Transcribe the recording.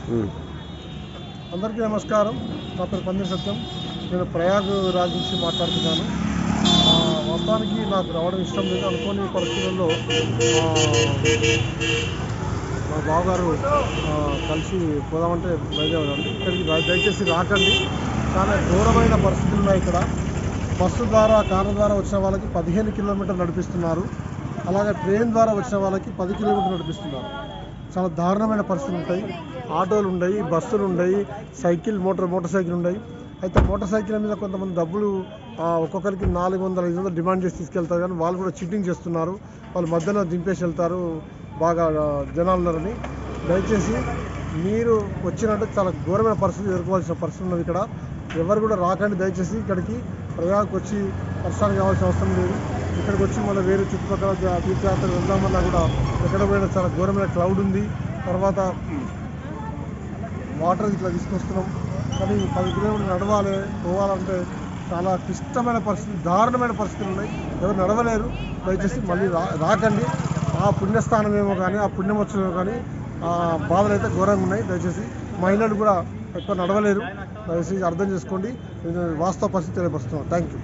అందరికీ నమస్కారం. నా పేరు పందిరి సత్యం. నేను ప్రయాగ్ రాజ్ నుంచి మాట్లాడుతున్నాను. వాస్తవానికి నాకు రావడం ఇష్టం లేదు. అనుకోని పరిస్థితుల్లో మా బావగారు కలిసి పోదామంటే బయలుదేరారండి. ఇక్కడికి దయచేసి రాకండి. చాలా ఘోరమైన పరిస్థితులు ఉన్నాయి ఇక్కడ. బస్సు ద్వారా కార్ల ద్వారా వచ్చిన వాళ్ళకి 15 కిలోమీటర్లు నడిపిస్తున్నారు. అలాగే ట్రైన్ ద్వారా వచ్చిన వాళ్ళకి 10 కిలోమీటర్లు నడిపిస్తున్నారు. చాలా దారుణమైన పరిస్థితులు ఉంటాయి. ఆటోలు ఉన్నాయి, బస్సులు ఉన్నాయి, మోటార్ సైకిల్ ఉన్నాయి. అయితే మోటార్ సైకిల్ మీద కొంతమంది డబ్బులు ఒక్కొక్కరికి 400-500 డిమాండ్ చేసి తీసుకెళ్తారు. కానీ వాళ్ళు కూడా చీటింగ్ చేస్తున్నారు. వాళ్ళు మధ్యలో దింపేసి వెళ్తారు బాగా జనాలున్నారని. దయచేసి మీరు వచ్చినట్టు చాలా ఘోరమైన పరిస్థితి ఎదుర్కోవాల్సిన పరిస్థితి ఉన్నది ఇక్కడ. ఎవరు కూడా రాకండి. దయచేసి ఇక్కడికి ప్రయాగకు వచ్చి పరిశ్రమ కావాల్సిన అవసరం లేదు. ఇక్కడికి వచ్చి మళ్ళీ వేరే చుట్టుపక్కల తీర్థయాత్రలు వెళ్దామన్నా కూడా ఎక్కడ పోయినా చాలా ఘోరమైన క్లౌడ్ ఉంది. తర్వాత వాటర్ ఇట్లా తీసుకొస్తున్నాం. కానీ 10 కిలోమీటర్లు నడవాలి పోవాలంటే చాలా క్లిష్టమైన పరిస్థితి, దారుణమైన పరిస్థితులు ఉన్నాయి. ఎవరు నడవలేరు. దయచేసి మళ్ళీ రాకండి. ఆ పుణ్యస్థానం ఏమో కానీ, ఆ పుణ్యమోత్సవం కానీ బాధలు అయితే ఘోరంగా ఉన్నాయి. దయచేసి మహిళలు కూడా ఎక్కువ నడవలేరు. దయచేసి అర్థం చేసుకోండి. వాస్తవ పరిస్థితి తెలియపరుస్తున్నాను. Thank you.